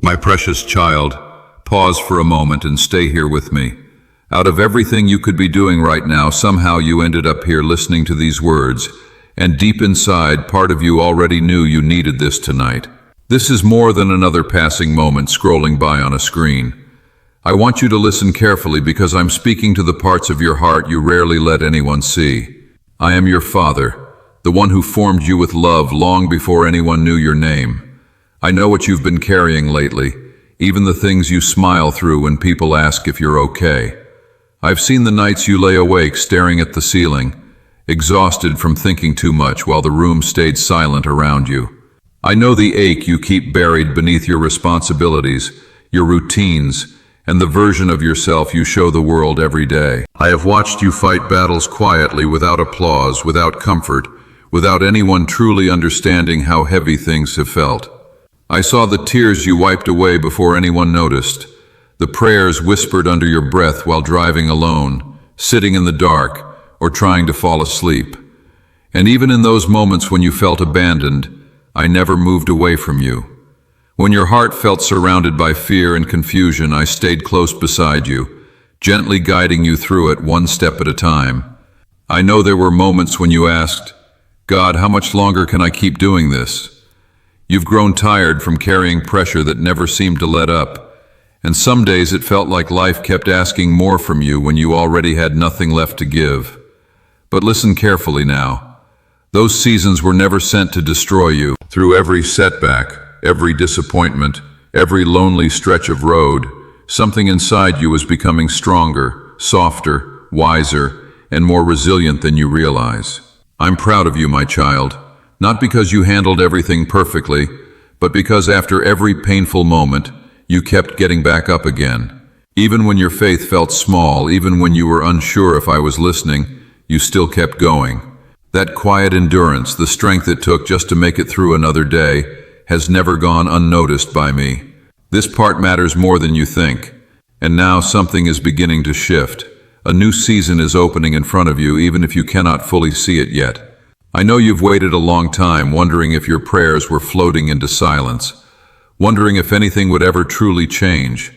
My precious child, pause for a moment and stay here with me. Out of everything you could be doing right now, somehow you ended up here listening to these words, and deep inside, part of you already knew you needed this tonight. This is more than another passing moment scrolling by on a screen. I want you to listen carefully because I'm speaking to the parts of your heart you rarely let anyone see. I am your Father, the one who formed you with love long before anyone knew your name. I know what you've been carrying lately, even the things you smile through when people ask if you're okay. I've seen the nights you lay awake staring at the ceiling, exhausted from thinking too much while the room stayed silent around you. I know the ache you keep buried beneath your responsibilities, your routines, and the version of yourself you show the world every day. I have watched you fight battles quietly, without applause, without comfort, without anyone truly understanding how heavy things have felt. I saw the tears you wiped away before anyone noticed, the prayers whispered under your breath while driving alone, sitting in the dark, or trying to fall asleep. And even in those moments when you felt abandoned, I never moved away from you. When your heart felt surrounded by fear and confusion, I stayed close beside you, gently guiding you through it one step at a time. I know there were moments when you asked, God, how much longer can I keep doing this? You've grown tired from carrying pressure that never seemed to let up, and some days it felt like life kept asking more from you when you already had nothing left to give. But listen carefully now. Those seasons were never sent to destroy you. Through every setback, every disappointment, every lonely stretch of road, something inside you was becoming stronger, softer, wiser, and more resilient than you realize. I'm proud of you, my child. Not because you handled everything perfectly, but because after every painful moment, you kept getting back up again. Even when your faith felt small, even when you were unsure if I was listening, you still kept going. That quiet endurance, the strength it took just to make it through another day, has never gone unnoticed by me. This part matters more than you think. And now something is beginning to shift. A new season is opening in front of you, even if you cannot fully see it yet. I know you've waited a long time, wondering if your prayers were floating into silence, wondering if anything would ever truly change.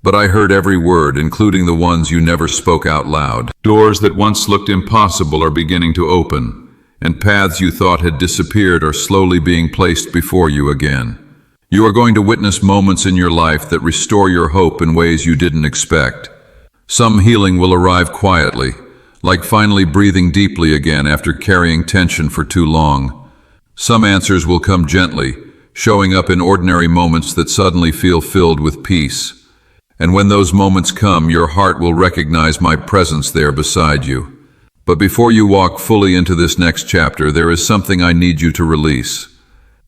But I heard every word, including the ones you never spoke out loud. Doors that once looked impossible are beginning to open, and paths you thought had disappeared are slowly being placed before you again. You are going to witness moments in your life that restore your hope in ways you didn't expect. Some healing will arrive quietly, like finally breathing deeply again after carrying tension for too long. Some answers will come gently, showing up in ordinary moments that suddenly feel filled with peace. And when those moments come, your heart will recognize my presence there beside you. But before you walk fully into this next chapter, there is something I need you to release.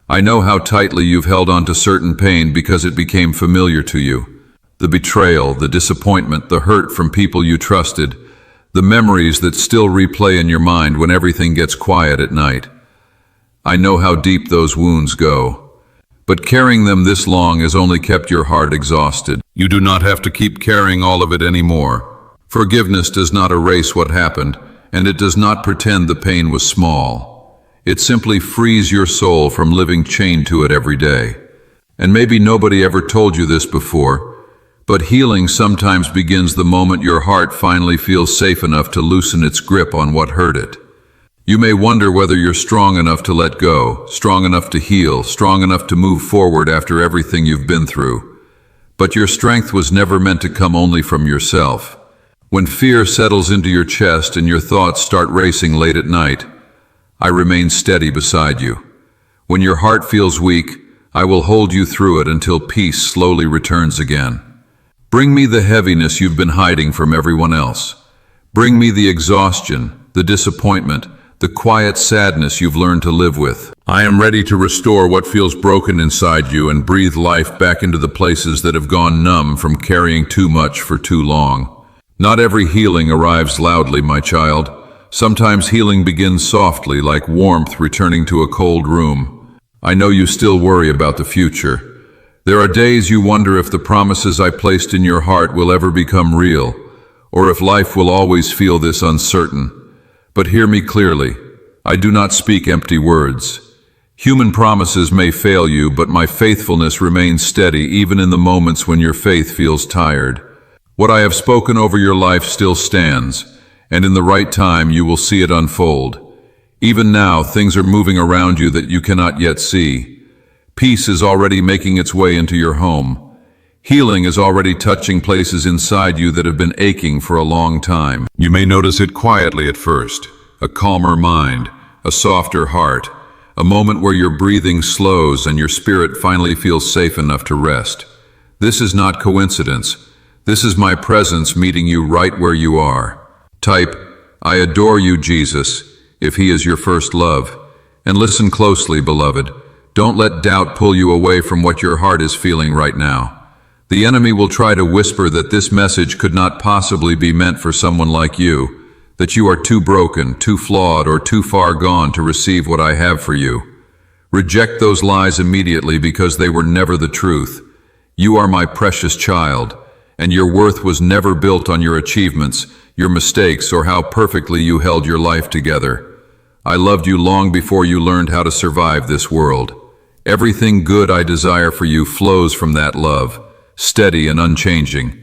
I know how tightly you've held on to certain pain because it became familiar to you. The betrayal, the disappointment, the hurt from people you trusted, the memories that still replay in your mind when everything gets quiet at night. I know how deep those wounds go. But carrying them this long has only kept your heart exhausted. You do not have to keep carrying all of it anymore. Forgiveness does not erase what happened, and it does not pretend the pain was small. It simply frees your soul from living chained to it every day. And maybe nobody ever told you this before, but healing sometimes begins the moment your heart finally feels safe enough to loosen its grip on what hurt it. You may wonder whether you're strong enough to let go, strong enough to heal, strong enough to move forward after everything you've been through. But your strength was never meant to come only from yourself. When fear settles into your chest and your thoughts start racing late at night, I remain steady beside you. When your heart feels weak, I will hold you through it until peace slowly returns again. Bring me the heaviness you've been hiding from everyone else. Bring me the exhaustion, the disappointment, the quiet sadness you've learned to live with. I am ready to restore what feels broken inside you and breathe life back into the places that have gone numb from carrying too much for too long. Not every healing arrives loudly, my child. Sometimes healing begins softly, like warmth returning to a cold room. I know you still worry about the future. There are days you wonder if the promises I placed in your heart will ever become real, or if life will always feel this uncertain. But hear me clearly. I do not speak empty words. Human promises may fail you, but my faithfulness remains steady even in the moments when your faith feels tired. What I have spoken over your life still stands, and in the right time you will see it unfold. Even now, things are moving around you that you cannot yet see. Peace is already making its way into your home. Healing is already touching places inside you that have been aching for a long time. You may notice it quietly at first, a calmer mind, a softer heart, a moment where your breathing slows and your spirit finally feels safe enough to rest. This is not coincidence. This is my presence meeting you right where you are. Type, "I adore you, Jesus," if he is your first love. And listen closely, beloved. Don't let doubt pull you away from what your heart is feeling right now. The enemy will try to whisper that this message could not possibly be meant for someone like you, that you are too broken, too flawed, or too far gone to receive what I have for you. Reject those lies immediately because they were never the truth. You are my precious child, and your worth was never built on your achievements, your mistakes, or how perfectly you held your life together. I loved you long before you learned how to survive this world. Everything good I desire for you flows from that love, steady and unchanging,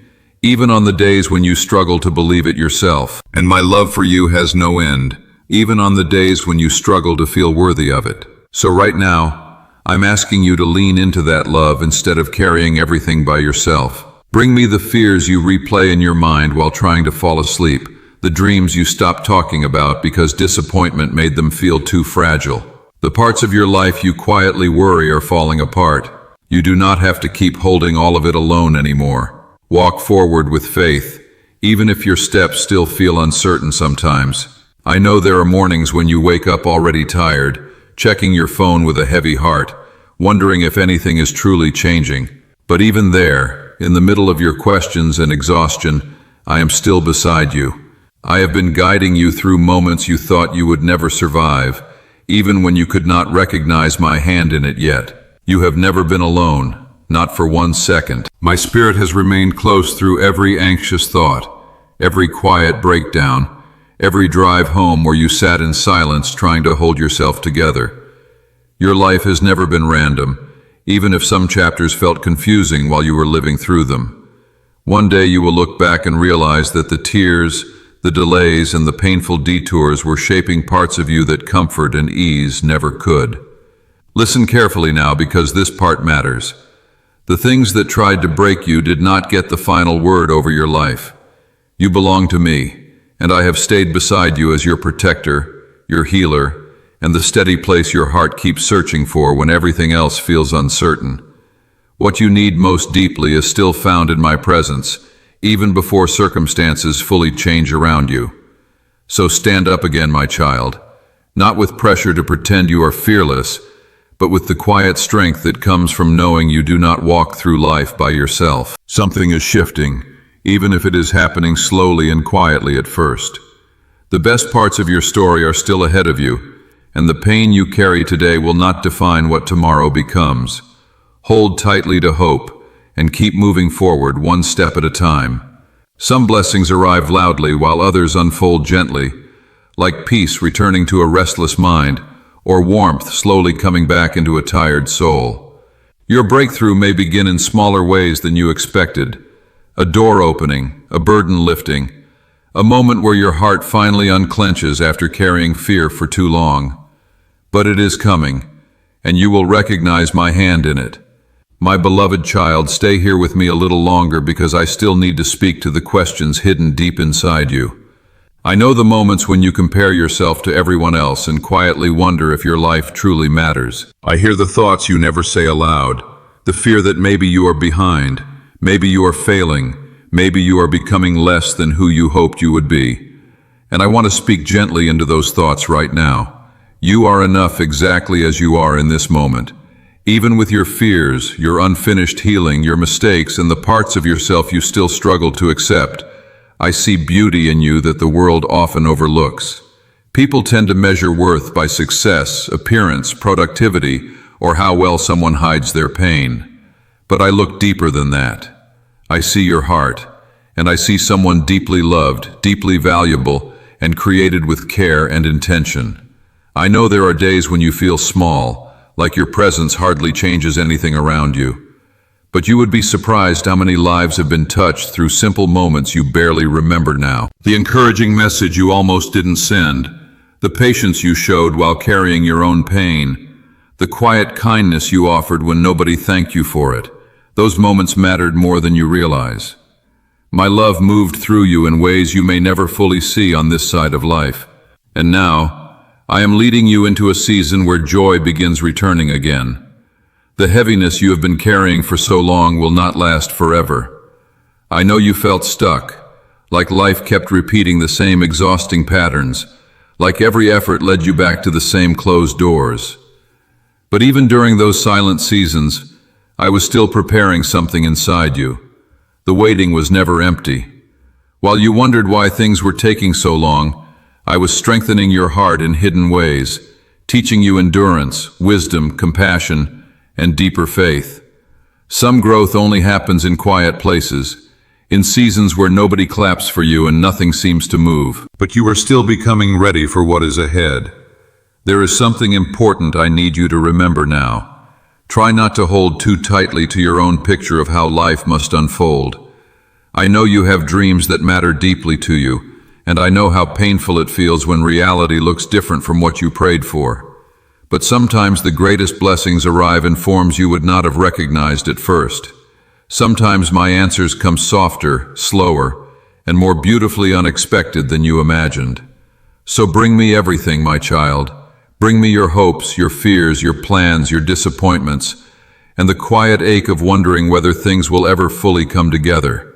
even on the days when you struggle to believe it yourself. And my love for you has no end, even on the days when you struggle to feel worthy of it. So right now, I'm asking you to lean into that love instead of carrying everything by yourself. Bring me the fears you replay in your mind while trying to fall asleep, the dreams you stopped talking about because disappointment made them feel too fragile. The parts of your life you quietly worry are falling apart. You do not have to keep holding all of it alone anymore. Walk forward with faith, even if your steps still feel uncertain sometimes. I know there are mornings when you wake up already tired, checking your phone with a heavy heart, wondering if anything is truly changing. But even there, in the middle of your questions and exhaustion, I am still beside you. I have been guiding you through moments you thought you would never survive, even when you could not recognize my hand in it yet. You have never been alone, not for 1 second. My spirit has remained close through every anxious thought, every quiet breakdown, every drive home where you sat in silence trying to hold yourself together. Your life has never been random, even if some chapters felt confusing while you were living through them. One day you will look back and realize that the tears, the delays, and the painful detours were shaping parts of you that comfort and ease never could. Listen carefully now, because this part matters. The things that tried to break you did not get the final word over your life. You belong to me, and I have stayed beside you as your protector, your healer, and the steady place your heart keeps searching for when everything else feels uncertain. What you need most deeply is still found in my presence, even before circumstances fully change around you. So stand up again, my child, not with pressure to pretend you are fearless, but with the quiet strength that comes from knowing you do not walk through life by yourself. Something is shifting, even if it is happening slowly and quietly at first. The best parts of your story are still ahead of you, and the pain you carry today will not define what tomorrow becomes. Hold tightly to hope, and keep moving forward 1 step at a time. Some blessings arrive loudly while others unfold gently, like peace returning to a restless mind, or warmth slowly coming back into a tired soul. Your breakthrough may begin in smaller ways than you expected. A door opening, a burden lifting, a moment where your heart finally unclenches after carrying fear for too long. But it is coming, and you will recognize my hand in it. My beloved child, stay here with me a little longer, because I still need to speak to the questions hidden deep inside you. I know the moments when you compare yourself to everyone else and quietly wonder if your life truly matters. I hear the thoughts you never say aloud, the fear that maybe you are behind, maybe you are failing, maybe you are becoming less than who you hoped you would be. And I want to speak gently into those thoughts right now. You are enough exactly as you are in this moment. Even with your fears, your unfinished healing, your mistakes, and the parts of yourself you still struggle to accept, I see beauty in you that the world often overlooks. People tend to measure worth by success, appearance, productivity, or how well someone hides their pain. But I look deeper than that. I see your heart, and I see someone deeply loved, deeply valuable, and created with care and intention. I know there are days when you feel small, like your presence hardly changes anything around you. But you would be surprised how many lives have been touched through simple moments you barely remember now. The encouraging message you almost didn't send, the patience you showed while carrying your own pain, the quiet kindness you offered when nobody thanked you for it. Those moments mattered more than you realize. My love moved through you in ways you may never fully see on this side of life. And now, I am leading you into a season where joy begins returning again. The heaviness you have been carrying for so long will not last forever. I know you felt stuck, like life kept repeating the same exhausting patterns, like every effort led you back to the same closed doors. But even during those silent seasons, I was still preparing something inside you. The waiting was never empty. While you wondered why things were taking so long, I was strengthening your heart in hidden ways, teaching you endurance, wisdom, compassion, and deeper faith. Some growth only happens in quiet places, in seasons where nobody claps for you and nothing seems to move. But you are still becoming ready for what is ahead. There is something important I need you to remember now. Try not to hold too tightly to your own picture of how life must unfold. I know you have dreams that matter deeply to you, and I know how painful it feels when reality looks different from what you prayed for. But sometimes the greatest blessings arrive in forms you would not have recognized at first. Sometimes my answers come softer, slower, and more beautifully unexpected than you imagined. So bring me everything, my child. Bring me your hopes, your fears, your plans, your disappointments, and the quiet ache of wondering whether things will ever fully come together.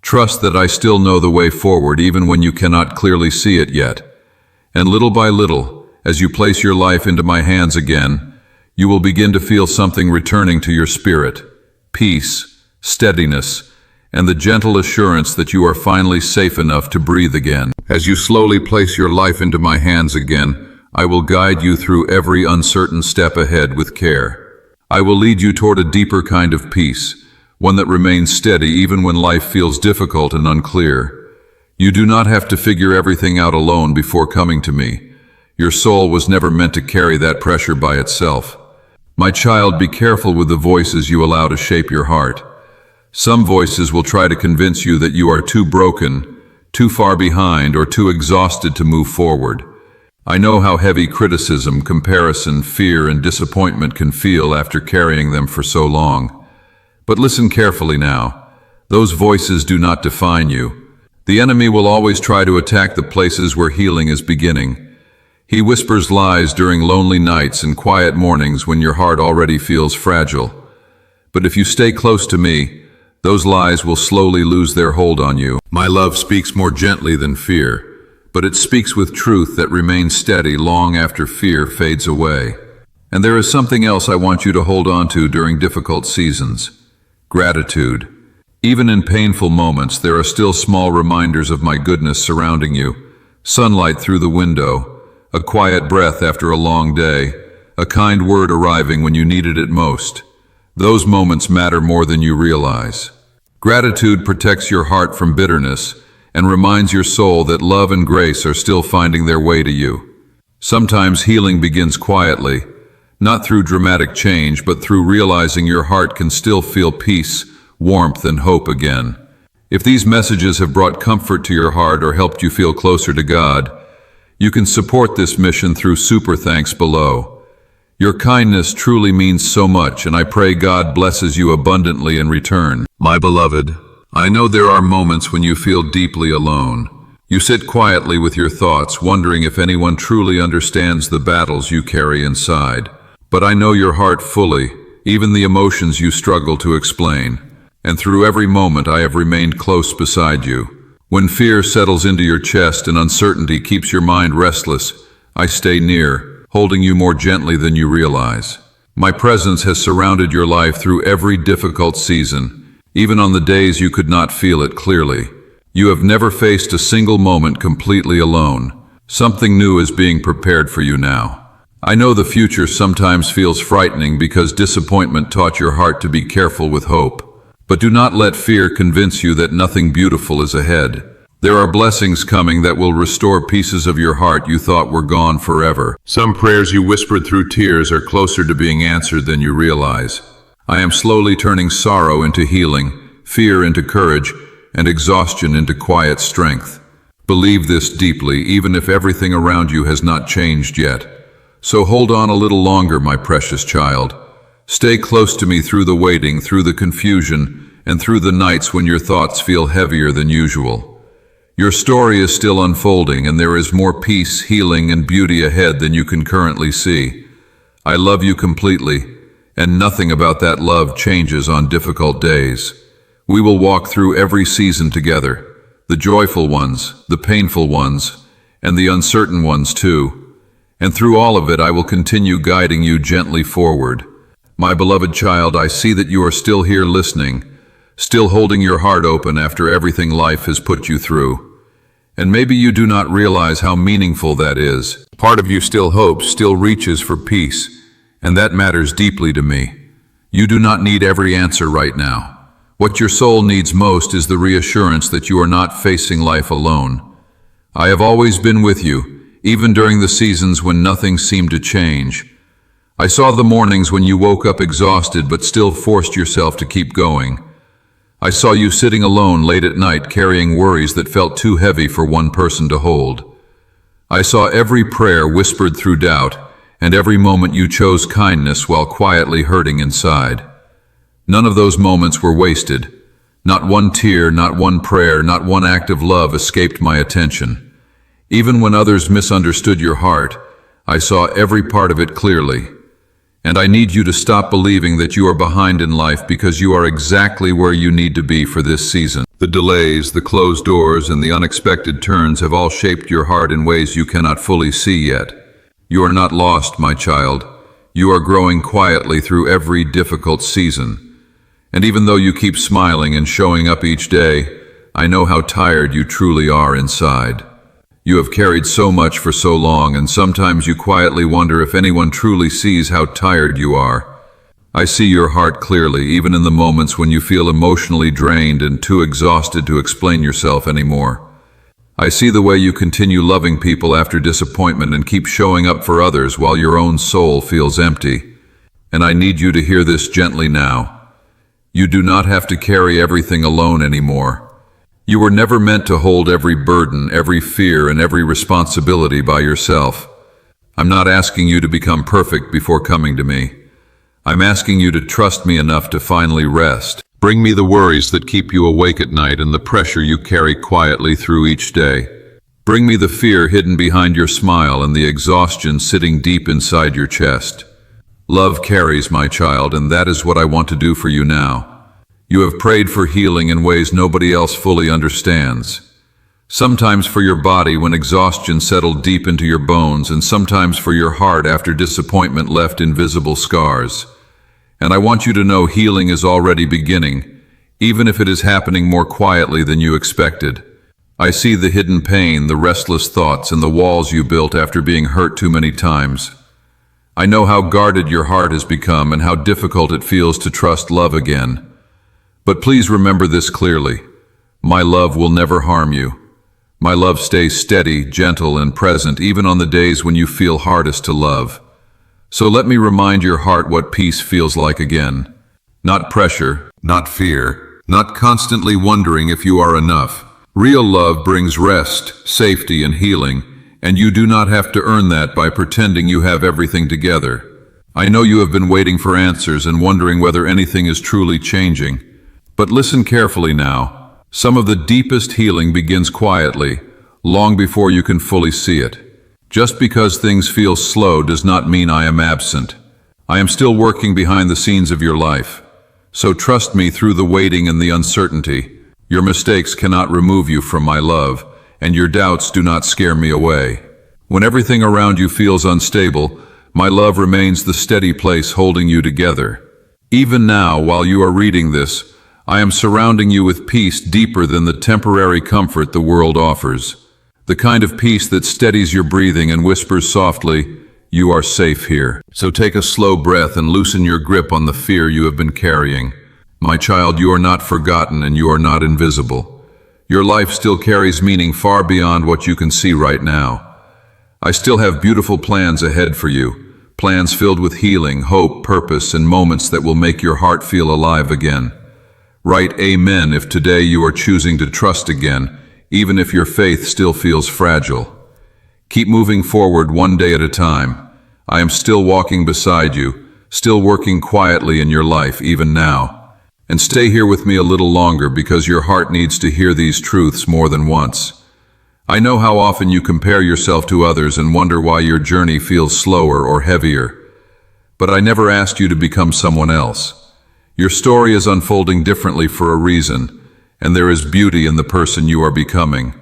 Trust that I still know the way forward even when you cannot clearly see it yet. And little by little, as you place your life into my hands again, you will begin to feel something returning to your spirit, peace, steadiness, and the gentle assurance that you are finally safe enough to breathe again. As you slowly place your life into my hands again, I will guide you through every uncertain step ahead with care. I will lead you toward a deeper kind of peace, one that remains steady even when life feels difficult and unclear. You do not have to figure everything out alone before coming to me. Your soul was never meant to carry that pressure by itself. My child, be careful with the voices you allow to shape your heart. Some voices will try to convince you that you are too broken, too far behind, or too exhausted to move forward. I know how heavy criticism, comparison, fear, and disappointment can feel after carrying them for so long. But listen carefully now. Those voices do not define you. The enemy will always try to attack the places where healing is beginning. He whispers lies during lonely nights and quiet mornings when your heart already feels fragile. But if you stay close to me, those lies will slowly lose their hold on you. My love speaks more gently than fear, but it speaks with truth that remains steady long after fear fades away. And there is something else I want you to hold on to during difficult seasons: gratitude. Even in painful moments, there are still small reminders of my goodness surrounding you. Sunlight through the window, a quiet breath after a long day, a kind word arriving when you needed it most. Those moments matter more than you realize. Gratitude protects your heart from bitterness and reminds your soul that love and grace are still finding their way to you. Sometimes healing begins quietly, not through dramatic change, but through realizing your heart can still feel peace, warmth, and hope again. If these messages have brought comfort to your heart or helped you feel closer to God, you can support this mission through super thanks below. Your kindness truly means so much, and I pray God blesses you abundantly in return. My beloved, I know there are moments when you feel deeply alone. You sit quietly with your thoughts, wondering if anyone truly understands the battles you carry inside. But I know your heart fully, even the emotions you struggle to explain. And through every moment I have remained close beside you. When fear settles into your chest and uncertainty keeps your mind restless, I stay near, holding you more gently than you realize. My presence has surrounded your life through every difficult season, even on the days you could not feel it clearly. You have never faced a single moment completely alone. Something new is being prepared for you now. I know the future sometimes feels frightening because disappointment taught your heart to be careful with hope. But do not let fear convince you that nothing beautiful is ahead. There are blessings coming that will restore pieces of your heart you thought were gone forever. Some prayers you whispered through tears are closer to being answered than you realize. I am slowly turning sorrow into healing, fear into courage, and exhaustion into quiet strength. Believe this deeply, even if everything around you has not changed yet. So hold on a little longer, my precious child. Stay close to me through the waiting, through the confusion, and through the nights when your thoughts feel heavier than usual. Your story is still unfolding, and there is more peace, healing, and beauty ahead than you can currently see. I love you completely, and nothing about that love changes on difficult days. We will walk through every season together, the joyful ones, the painful ones, and the uncertain ones too. And through all of it, I will continue guiding you gently forward. My beloved child, I see that you are still here listening, still holding your heart open after everything life has put you through. And maybe you do not realize how meaningful that is. Part of you still hopes, still reaches for peace, and that matters deeply to me. You do not need every answer right now. What your soul needs most is the reassurance that you are not facing life alone. I have always been with you, even during the seasons when nothing seemed to change. I saw the mornings when you woke up exhausted but still forced yourself to keep going. I saw you sitting alone late at night carrying worries that felt too heavy for one person to hold. I saw every prayer whispered through doubt, and every moment you chose kindness while quietly hurting inside. None of those moments were wasted. Not one tear, not one prayer, not one act of love escaped my attention. Even when others misunderstood your heart, I saw every part of it clearly. And I need you to stop believing that you are behind in life, because you are exactly where you need to be for this season. The delays, the closed doors, and the unexpected turns have all shaped your heart in ways you cannot fully see yet. You are not lost, my child. You are growing quietly through every difficult season. And even though you keep smiling and showing up each day, I know how tired you truly are inside. You have carried so much for so long, and sometimes you quietly wonder if anyone truly sees how tired you are. I see your heart clearly, even in the moments when you feel emotionally drained and too exhausted to explain yourself anymore. I see the way you continue loving people after disappointment and keep showing up for others while your own soul feels empty. And I need you to hear this gently now. You do not have to carry everything alone anymore. You were never meant to hold every burden, every fear, and every responsibility by yourself. I'm not asking you to become perfect before coming to me. I'm asking you to trust me enough to finally rest. Bring me the worries that keep you awake at night and the pressure you carry quietly through each day. Bring me the fear hidden behind your smile and the exhaustion sitting deep inside your chest. Love carries, my child, and that is what I want to do for you now. You have prayed for healing in ways nobody else fully understands. Sometimes for your body when exhaustion settled deep into your bones, and sometimes for your heart after disappointment left invisible scars. And I want you to know healing is already beginning, even if it is happening more quietly than you expected. I see the hidden pain, the restless thoughts, and the walls you built after being hurt too many times. I know how guarded your heart has become and how difficult it feels to trust love again. But please remember this clearly. My love will never harm you. My love stays steady, gentle, and present even on the days when you feel hardest to love. So let me remind your heart what peace feels like again. Not pressure, not fear, not constantly wondering if you are enough. Real love brings rest, safety, and healing, and you do not have to earn that by pretending you have everything together. I know you have been waiting for answers and wondering whether anything is truly changing. But listen carefully now. Some of the deepest healing begins quietly, long before you can fully see it. Just because things feel slow does not mean I am absent. I am still working behind the scenes of your life. So trust me through the waiting and the uncertainty. Your mistakes cannot remove you from my love, and your doubts do not scare me away. When everything around you feels unstable, my love remains the steady place holding you together. Even now, while you are reading this, I am surrounding you with peace deeper than the temporary comfort the world offers. The kind of peace that steadies your breathing and whispers softly, "You are safe here." So take a slow breath and loosen your grip on the fear you have been carrying. My child, you are not forgotten and you are not invisible. Your life still carries meaning far beyond what you can see right now. I still have beautiful plans ahead for you, plans filled with healing, hope, purpose, and moments that will make your heart feel alive again. Write amen if today you are choosing to trust again, even if your faith still feels fragile. Keep moving forward one day at a time. I am still walking beside you, still working quietly in your life even now. And stay here with me a little longer because your heart needs to hear these truths more than once. I know how often you compare yourself to others and wonder why your journey feels slower or heavier. But I never asked you to become someone else. Your story is unfolding differently for a reason, and there is beauty in the person you are becoming.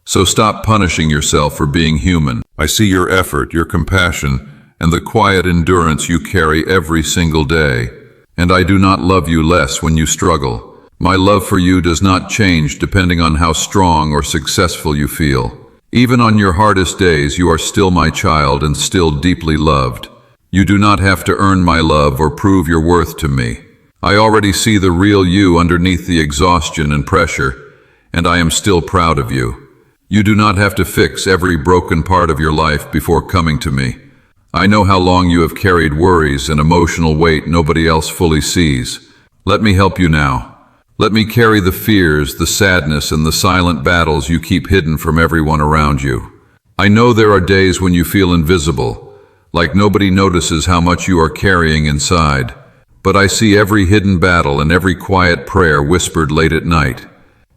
So stop punishing yourself for being human. I see your effort, your compassion, and the quiet endurance you carry every single day. And I do not love you less when you struggle. My love for you does not change depending on how strong or successful you feel. Even on your hardest days, you are still my child and still deeply loved. You do not have to earn my love or prove your worth to me. I already see the real you underneath the exhaustion and pressure, and I am still proud of you. You do not have to fix every broken part of your life before coming to me. I know how long you have carried worries and emotional weight nobody else fully sees. Let me help you now. Let me carry the fears, the sadness, and the silent battles you keep hidden from everyone around you. I know there are days when you feel invisible, like nobody notices how much you are carrying inside. But I see every hidden battle and every quiet prayer whispered late at night.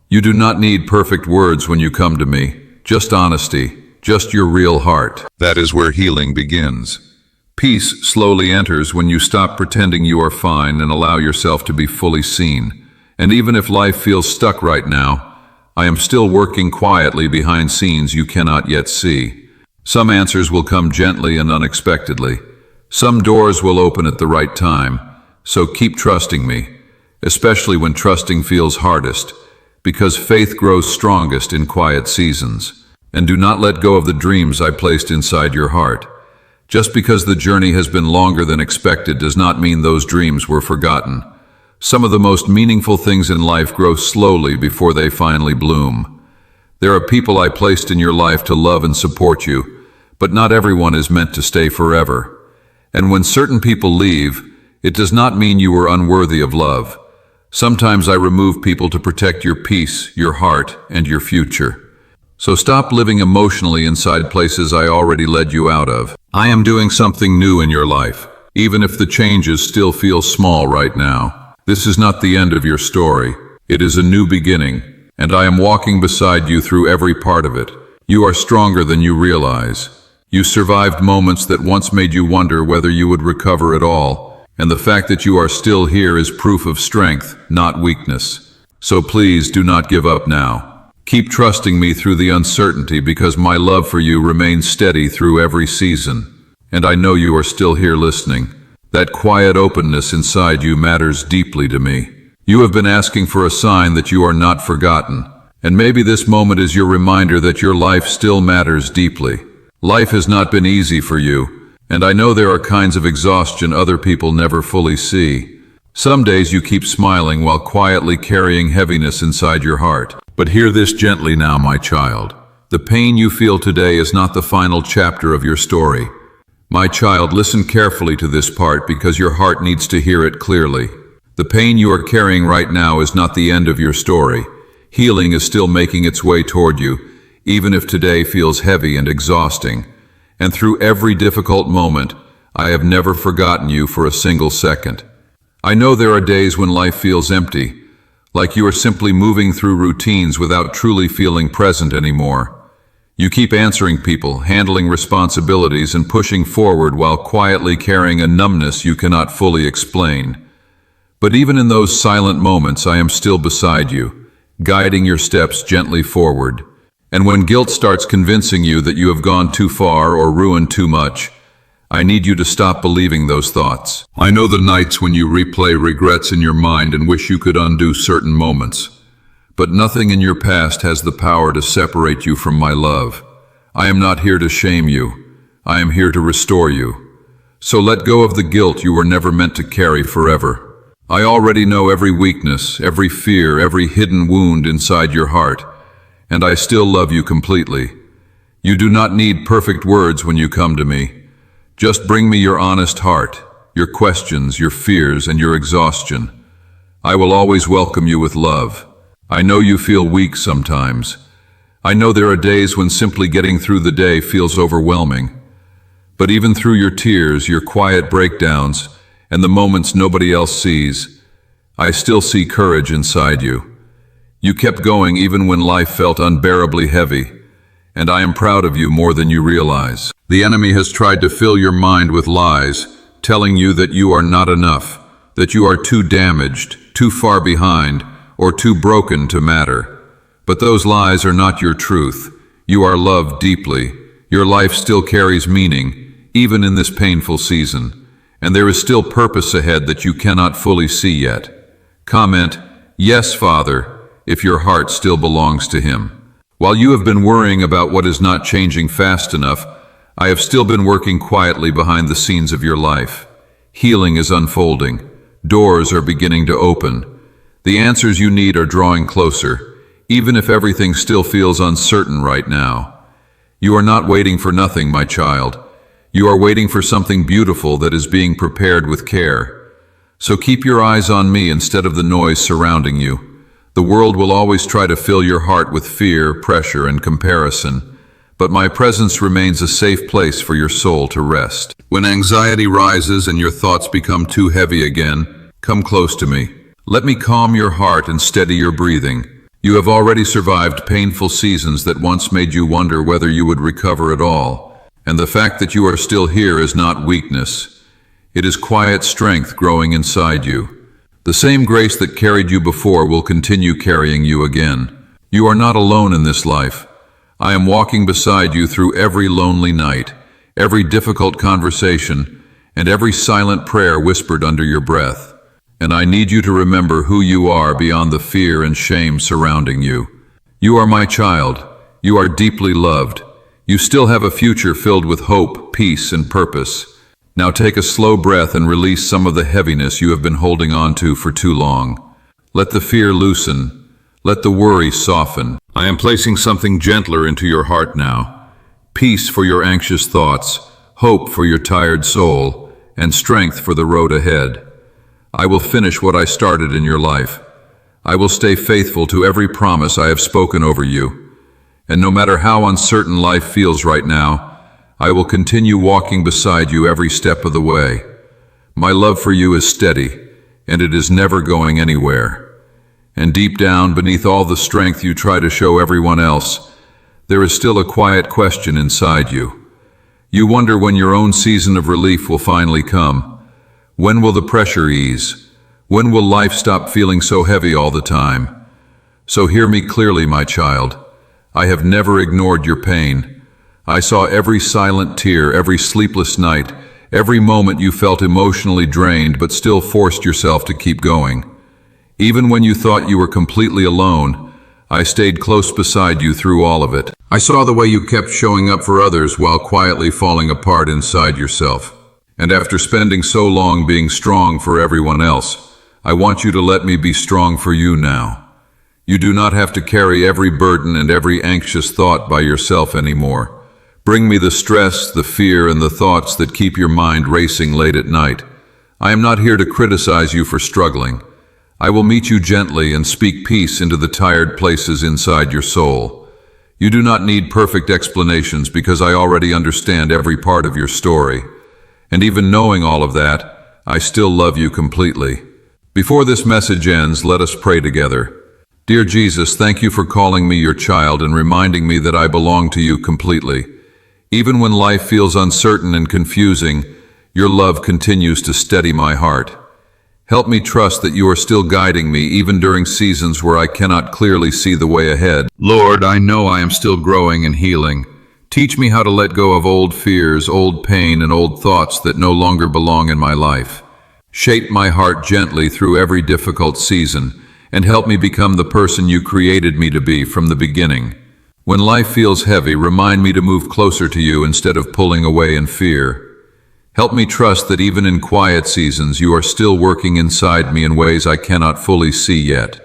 You do not need perfect words when you come to me, just honesty. Just your real heart. That is where healing begins. Peace slowly enters when you stop pretending you are fine and allow yourself to be fully seen. And even if life feels stuck right now, I am still working quietly behind scenes you cannot yet see. Some answers will come gently and unexpectedly. Some doors will open at the right time. So keep trusting me, especially when trusting feels hardest, because faith grows strongest in quiet seasons. And do not let go of the dreams I placed inside your heart. Just because the journey has been longer than expected does not mean those dreams were forgotten. Some of the most meaningful things in life grow slowly before they finally bloom. There are people I placed in your life to love and support you, but not everyone is meant to stay forever. And when certain people leave, it does not mean you were unworthy of love. Sometimes I remove people to protect your peace, your heart, and your future. So stop living emotionally inside places I already led you out of. I am doing something new in your life, even if the changes still feel small right now. This is not the end of your story. It is a new beginning, and I am walking beside you through every part of it. You are stronger than you realize. You survived moments that once made you wonder whether you would recover at all, and the fact that you are still here is proof of strength, not weakness. So please do not give up now. Keep trusting me through the uncertainty because my love for you remains steady through every season. And I know you are still here listening. That quiet openness inside you matters deeply to me. You have been asking for a sign that you are not forgotten. And maybe this moment is your reminder that your life still matters deeply. Life has not been easy for you, and I know there are kinds of exhaustion other people never fully see. Some days you keep smiling while quietly carrying heaviness inside your heart. But hear this gently now, my child. The pain you feel today is not the final chapter of your story. My child, listen carefully to this part because your heart needs to hear it clearly. The pain you are carrying right now is not the end of your story. Healing is still making its way toward you, even if today feels heavy and exhausting. And through every difficult moment, I have never forgotten you for a single second. I know there are days when life feels empty, like you are simply moving through routines without truly feeling present anymore. You keep answering people, handling responsibilities, and pushing forward while quietly carrying a numbness you cannot fully explain. But even in those silent moments, I am still beside you, guiding your steps gently forward. And when guilt starts convincing you that you have gone too far or ruined too much, I need you to stop believing those thoughts. I know the nights when you replay regrets in your mind and wish you could undo certain moments. But nothing in your past has the power to separate you from my love. I am not here to shame you. I am here to restore you. So let go of the guilt you were never meant to carry forever. I already know every weakness, every fear, every hidden wound inside your heart, and I still love you completely. You do not need perfect words when you come to me. Just bring me your honest heart, your questions, your fears, and your exhaustion. I will always welcome you with love. I know you feel weak sometimes. I know there are days when simply getting through the day feels overwhelming. But even through your tears, your quiet breakdowns, and the moments nobody else sees, I still see courage inside you. You kept going even when life felt unbearably heavy, and I am proud of you more than you realize. The enemy has tried to fill your mind with lies, telling you that you are not enough, that you are too damaged, too far behind, or too broken to matter. But those lies are not your truth. You are loved deeply. Your life still carries meaning, even in this painful season. And there is still purpose ahead that you cannot fully see yet. Comment, "Yes, Father," if your heart still belongs to Him. While you have been worrying about what is not changing fast enough, I have still been working quietly behind the scenes of your life. Healing is unfolding. Doors are beginning to open. The answers you need are drawing closer, even if everything still feels uncertain right now. You are not waiting for nothing, my child. You are waiting for something beautiful that is being prepared with care. So keep your eyes on me instead of the noise surrounding you. The world will always try to fill your heart with fear, pressure, and comparison, but my presence remains a safe place for your soul to rest. When anxiety rises and your thoughts become too heavy again, come close to me. Let me calm your heart and steady your breathing. You have already survived painful seasons that once made you wonder whether you would recover at all. And the fact that you are still here is not weakness. It is quiet strength growing inside you. The same grace that carried you before will continue carrying you again. You are not alone in this life. I am walking beside you through every lonely night, every difficult conversation, and every silent prayer whispered under your breath. And I need you to remember who you are beyond the fear and shame surrounding you. You are my child. You are deeply loved. You still have a future filled with hope, peace, and purpose. Now take a slow breath and release some of the heaviness you have been holding on to for too long. Let the fear loosen. Let the worry soften. I am placing something gentler into your heart now. Peace for your anxious thoughts, hope for your tired soul, and strength for the road ahead. I will finish what I started in your life. I will stay faithful to every promise I have spoken over you. And no matter how uncertain life feels right now, I will continue walking beside you every step of the way. My love for you is steady, and it is never going anywhere. And deep down, beneath all the strength you try to show everyone else, there is still a quiet question inside you. You wonder when your own season of relief will finally come. When will the pressure ease? When will life stop feeling so heavy all the time? So hear me clearly, my child. I have never ignored your pain. I saw every silent tear, every sleepless night, every moment you felt emotionally drained but still forced yourself to keep going. Even when you thought you were completely alone, I stayed close beside you through all of it. I saw the way you kept showing up for others while quietly falling apart inside yourself. And after spending so long being strong for everyone else, I want you to let me be strong for you now. You do not have to carry every burden and every anxious thought by yourself anymore. Bring me the stress, the fear, and the thoughts that keep your mind racing late at night. I am not here to criticize you for struggling. I will meet you gently and speak peace into the tired places inside your soul. You do not need perfect explanations because I already understand every part of your story. And even knowing all of that, I still love you completely. Before this message ends, let us pray together. Dear Jesus, thank you for calling me your child and reminding me that I belong to you completely. Even when life feels uncertain and confusing, your love continues to steady my heart. Help me trust that you are still guiding me even during seasons where I cannot clearly see the way ahead. Lord, I know I am still growing and healing. Teach me how to let go of old fears, old pain, and old thoughts that no longer belong in my life. Shape my heart gently through every difficult season, and help me become the person you created me to be from the beginning. When life feels heavy, remind me to move closer to you instead of pulling away in fear. Help me trust that even in quiet seasons, you are still working inside me in ways I cannot fully see yet.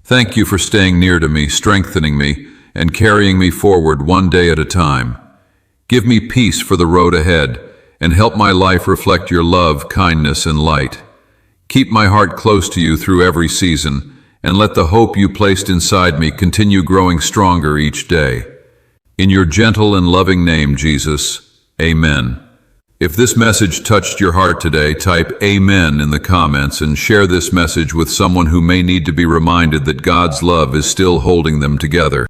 Thank you for staying near to me, strengthening me, and carrying me forward one day at a time. Give me peace for the road ahead, and help my life reflect your love, kindness, and light. Keep my heart close to you through every season, and let the hope you placed inside me continue growing stronger each day. In your gentle and loving name, Jesus, Amen. If this message touched your heart today, type Amen in the comments and share this message with someone who may need to be reminded that God's love is still holding them together.